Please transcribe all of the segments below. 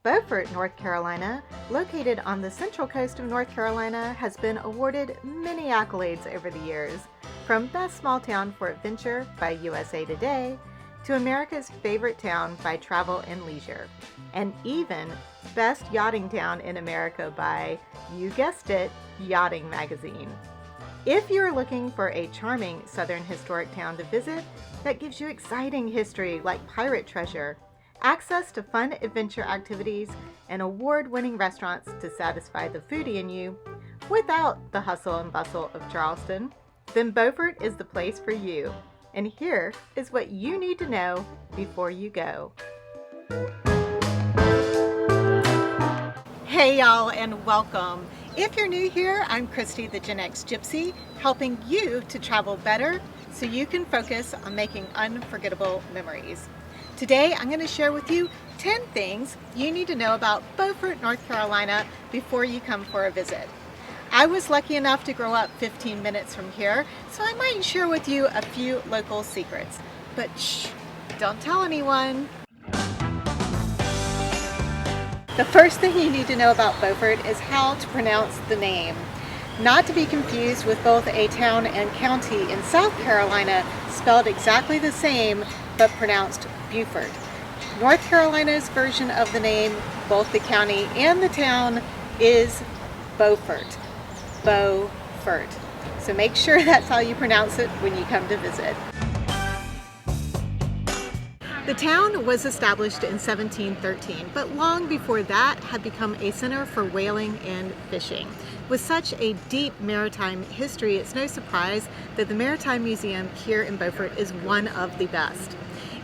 Beaufort, North Carolina, located on the central coast of North Carolina, has been awarded many accolades over the years, from Best Small Town for Adventure by USA Today to America's Favorite Town by Travel and Leisure, and even Best Yachting Town in America by, you guessed it, Yachting Magazine. If you're looking for a charming southern historic town to visit that gives you exciting history like pirate treasure, access to fun adventure activities, and award-winning restaurants to satisfy the foodie in you without the hustle and bustle of Charleston, then Beaufort is the place for you. And here is what you need to know before you go. Hey y'all, and welcome. If you're new here, I'm Christi the Gen X Gypsy, helping you to travel better so you can focus on making unforgettable memories. Today, I'm going to share with you 10 things you need to know about Beaufort, North Carolina before you come for a visit. I was lucky enough to grow up 15 minutes from here, so I might share with you a few local secrets. But shh, don't tell anyone. The first thing you need to know about Beaufort is how to pronounce the name. Not to be confused with both a town and county in South Carolina spelled exactly the same but pronounced Beaufort. North Carolina's version of the name, both the county and the town, is Beaufort. Beaufort. So make sure that's how you pronounce it when you come to visit. The town was established in 1713, but long before that had become a center for whaling and fishing. With such a deep maritime history, it's no surprise that the Maritime Museum here in Beaufort is one of the best.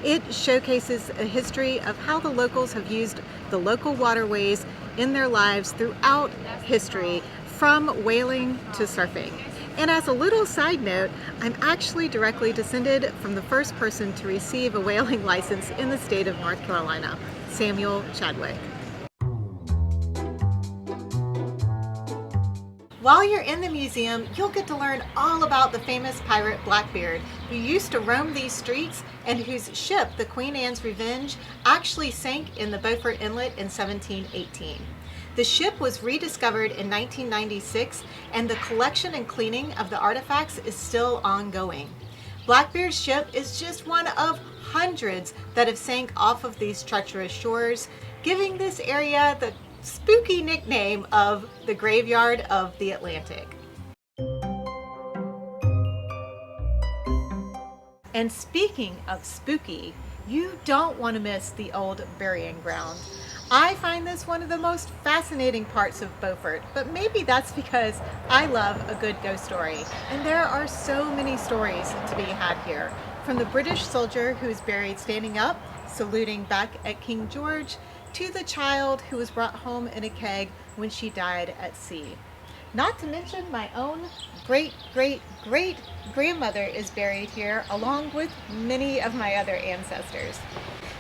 It showcases a history of how the locals have used the local waterways in their lives throughout history, from whaling to surfing. And as a little side note, I'm actually directly descended from the first person to receive a whaling license in the state of North Carolina, Samuel Chadwick. While you're in the museum, you'll get to learn all about the famous pirate Blackbeard, who used to roam these streets and whose ship, the Queen Anne's Revenge, actually sank in the Beaufort Inlet in 1718. The ship was rediscovered in 1996, and the collection and cleaning of the artifacts is still ongoing. Blackbeard's ship is just one of hundreds that have sank off of these treacherous shores, giving this area the spooky nickname of the Graveyard of the Atlantic. And speaking of spooky, you don't want to miss the old burying ground. I find this one of the most fascinating parts of Beaufort, but maybe that's because I love a good ghost story. And there are so many stories to be had here. From the British soldier who is buried standing up, saluting back at King George, to the child who was brought home in a keg when she died at sea. Not to mention my own great-great-great-grandmother is buried here, along with many of my other ancestors.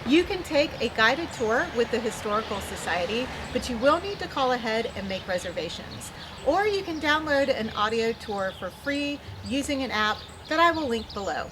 You can take a guided tour with the Historical Society, but you will need to call ahead and make reservations. Or you can download an audio tour for free using an app that I will link below.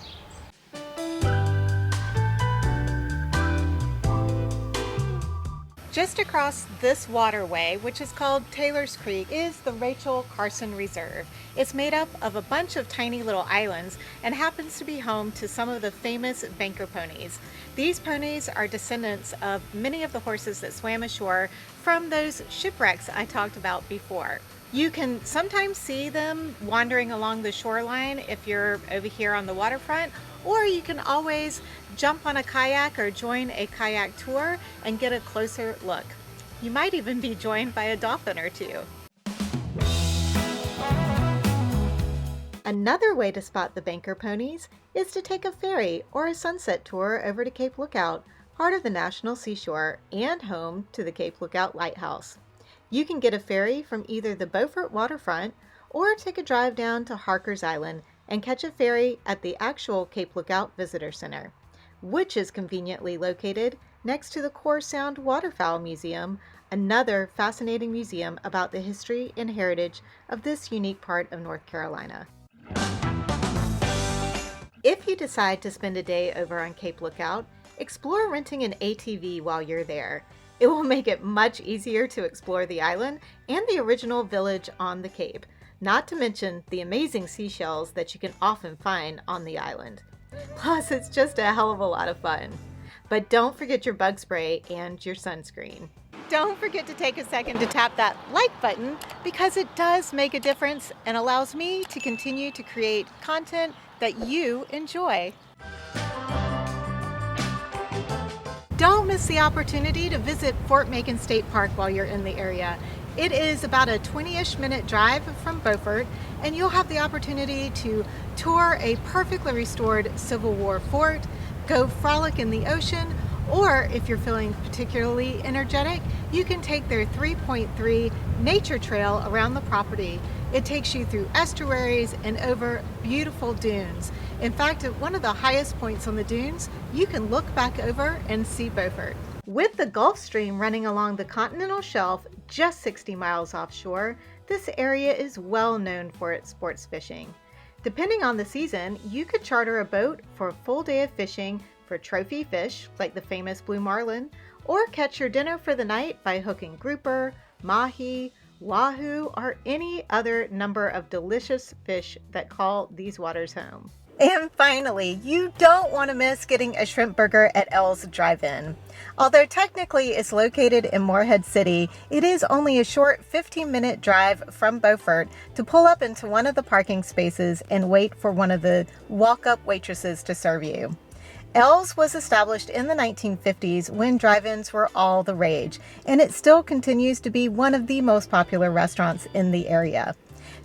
Just across this waterway, which is called Taylor's Creek, is the Rachel Carson Reserve. It's made up of a bunch of tiny little islands and happens to be home to some of the famous banker ponies. These ponies are descendants of many of the horses that swam ashore from those shipwrecks I talked about before. You can sometimes see them wandering along the shoreline if you're over here on the waterfront, or you can always jump on a kayak or join a kayak tour and get a closer look. You might even be joined by a dolphin or two. Another way to spot the banker ponies is to take a ferry or a sunset tour over to Cape Lookout, part of the National Seashore and home to the Cape Lookout Lighthouse. You can get a ferry from either the Beaufort waterfront or take a drive down to Harker's Island and catch a ferry at the actual Cape Lookout Visitor Center, which is conveniently located next to the Core Sound Waterfowl Museum, another fascinating museum about the history and heritage of this unique part of North Carolina. If you decide to spend a day over on Cape Lookout, explore renting an ATV while you're there. It will make it much easier to explore the island and the original village on the Cape, not to mention the amazing seashells that you can often find on the island. Plus, it's just a hell of a lot of fun. But don't forget your bug spray and your sunscreen. Don't forget to take a second to tap that like button because it does make a difference and allows me to continue to create content that you enjoy. Don't miss the opportunity to visit Fort Macon State Park while you're in the area. It is about a 20-ish minute drive from Beaufort, and you'll have the opportunity to tour a perfectly restored Civil War fort, go frolic in the ocean, or if you're feeling particularly energetic, you can take their 3.3 nature trail around the property. It takes you through estuaries and over beautiful dunes. In fact, at one of the highest points on the dunes, you can look back over and see Beaufort. With the Gulf Stream running along the continental shelf just 60 miles offshore, this area is well known for its sports fishing. Depending on the season, you could charter a boat for a full day of fishing for trophy fish like the famous blue marlin, or catch your dinner for the night by hooking grouper, mahi, wahoo, or any other number of delicious fish that call these waters home. And finally, you don't want to miss getting a shrimp burger at Els Drive In. Although technically it's located in Morehead City, it is only a short 15-minute drive from Beaufort to pull up into one of the parking spaces and wait for one of the walk-up waitresses to serve you. Els was established in the 1950s when drive-ins were all the rage, and it still continues to be one of the most popular restaurants in the area.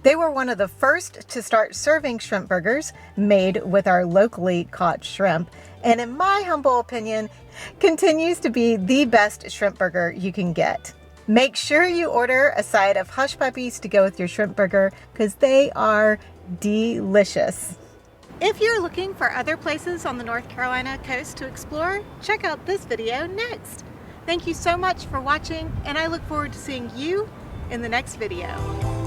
They were one of the first to start serving shrimp burgers made with our locally caught shrimp, and in my humble opinion, continues to be the best shrimp burger you can get. Make sure you order a side of hush puppies to go with your shrimp burger because they are delicious. If you're looking for other places on the North Carolina coast to explore, check out this video next. Thank you so much for watching, and I look forward to seeing you in the next video.